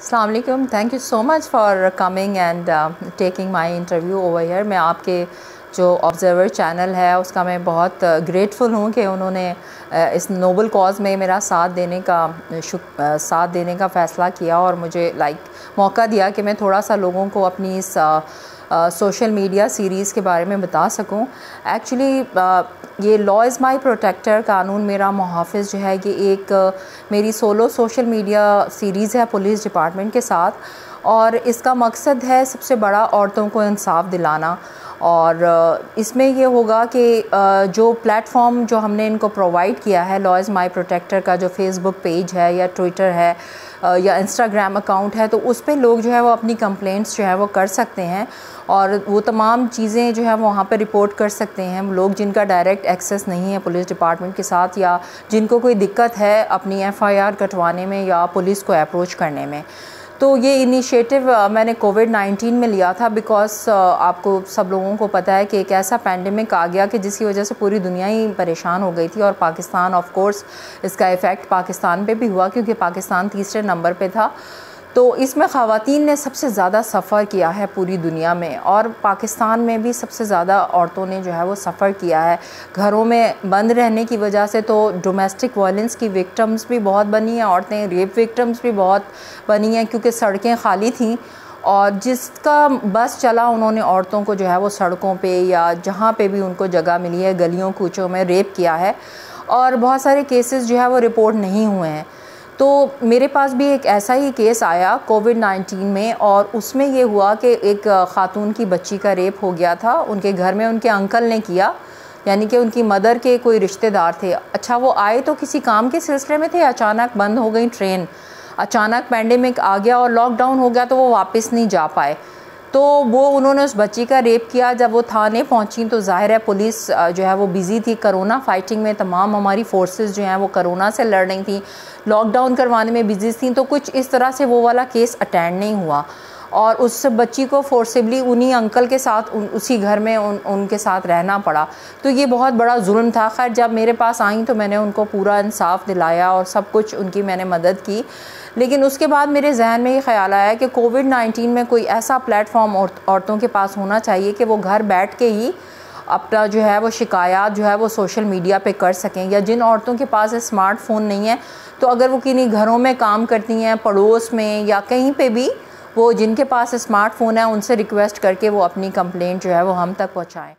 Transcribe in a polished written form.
अस्सलाम वालेकुम, thank you so much for coming and taking my interview over here. मैं आपके जो ऑब्ज़र्वर चैनल है उसका मैं बहुत ग्रेटफुल हूँ कि उन्होंने इस नोबल कॉज़ में मेरा साथ देने का फ़ैसला किया और मुझे मौका दिया कि मैं थोड़ा सा लोगों को अपनी इस सोशल मीडिया सीरीज़ के बारे में बता सकूं। एक्चुअली ये लॉ इज़ माई प्रोटेक्टर, कानून मेरा मुहाफ़िज़ जो है, ये एक मेरी सोलो सोशल मीडिया सीरीज़ है पुलिस डिपार्टमेंट के साथ, और इसका मकसद है सबसे बड़ा औरतों को इंसाफ दिलाना। और इसमें ये होगा कि जो प्लेटफॉर्म जो हमने इनको प्रोवाइड किया है, लॉ इज़ माई प्रोटेक्टर का जो फेसबुक पेज है या ट्विटर है या इंस्टाग्राम अकाउंट है, तो उस पे लोग जो है वो अपनी कंप्लेंट्स जो है वो कर सकते हैं और वो तमाम चीज़ें जो है वो वहाँ पे रिपोर्ट कर सकते हैं। लोग जिनका डायरेक्ट एक्सेस नहीं है पुलिस डिपार्टमेंट के साथ, या जिनको कोई दिक्कत है अपनी एफआईआर कटवाने में या पुलिस को अप्रोच करने में। तो ये इनिशिएटिव मैंने कोविड-19 में लिया था, बिकॉज़ आपको सब लोगों को पता है कि एक ऐसा पैंडेमिक आ गया कि जिसकी वजह से पूरी दुनिया ही परेशान हो गई थी, और पाकिस्तान ऑफ कोर्स इसका इफ़ेक्ट पाकिस्तान पे भी हुआ क्योंकि पाकिस्तान तीसरे नंबर पे था। तो इसमें ख़वातीन ने सबसे ज़्यादा सफ़र किया है पूरी दुनिया में, और पाकिस्तान में भी सबसे ज़्यादा औरतों ने जो है वो सफ़र किया है। घरों में बंद रहने की वजह से तो डोमेस्टिक वायलेंस की विक्टिम्स भी बहुत बनी हैं औरतें, रेप विक्टिम्स भी बहुत बनी हैं क्योंकि सड़कें खाली थीं, और जिसका बस चला उन्होंने औरतों को जो है वो सड़कों पे या जहाँ पे भी उनको जगह मिली है गलियों कूचों में रेप किया है, और बहुत सारे केसेस जो है वो रिपोर्ट नहीं हुए हैं। तो मेरे पास भी एक ऐसा ही केस आया कोविड-19 में, और उसमें ये हुआ कि एक ख़ातून की बच्ची का रेप हो गया था। उनके घर में उनके अंकल ने किया, यानी कि उनकी मदर के कोई रिश्तेदार थे। अच्छा, वो आए तो किसी काम के सिलसिले में थे, अचानक बंद हो गई ट्रेन, अचानक पैंडेमिक आ गया और लॉकडाउन हो गया, तो वो वापस नहीं जा पाए। तो उन्होंने उस बच्ची का रेप किया। जब वो थाने पहुंची तो ज़ाहिर है पुलिस जो है वो बिज़ी थी कोरोना फाइटिंग में, तमाम हमारी फोर्सेस जो हैं वो कोरोना से लड़ रही थी, लॉकडाउन करवाने में बिज़ी थी, तो कुछ इस तरह से वो वाला केस अटेंड नहीं हुआ, और उस बच्ची को फोर्सिबली उन्हीं अंकल के साथ उसी घर में उनके साथ रहना पड़ा। तो ये बहुत बड़ा जुल्म था। खैर, जब मेरे पास आई तो मैंने उनको पूरा इंसाफ दिलाया और सब कुछ उनकी मैंने मदद की। लेकिन उसके बाद मेरे जहन में ये ख्याल आया कि कोविड-19 में कोई ऐसा प्लेटफॉर्म औरतों के पास होना चाहिए कि वो घर बैठ के ही अपना जो है वो शिकायत जो है वो सोशल मीडिया पे कर सकें, या जिन औरतों के पास स्मार्टफ़ोन नहीं है तो अगर वो किन्हीं घरों में काम करती हैं, पड़ोस में या कहीं पे भी, वो जिनके पास स्मार्टफ़ोन है उनसे रिक्वेस्ट करके वो अपनी कंप्लेंट जो है वो हम तक पहुँचाएँ।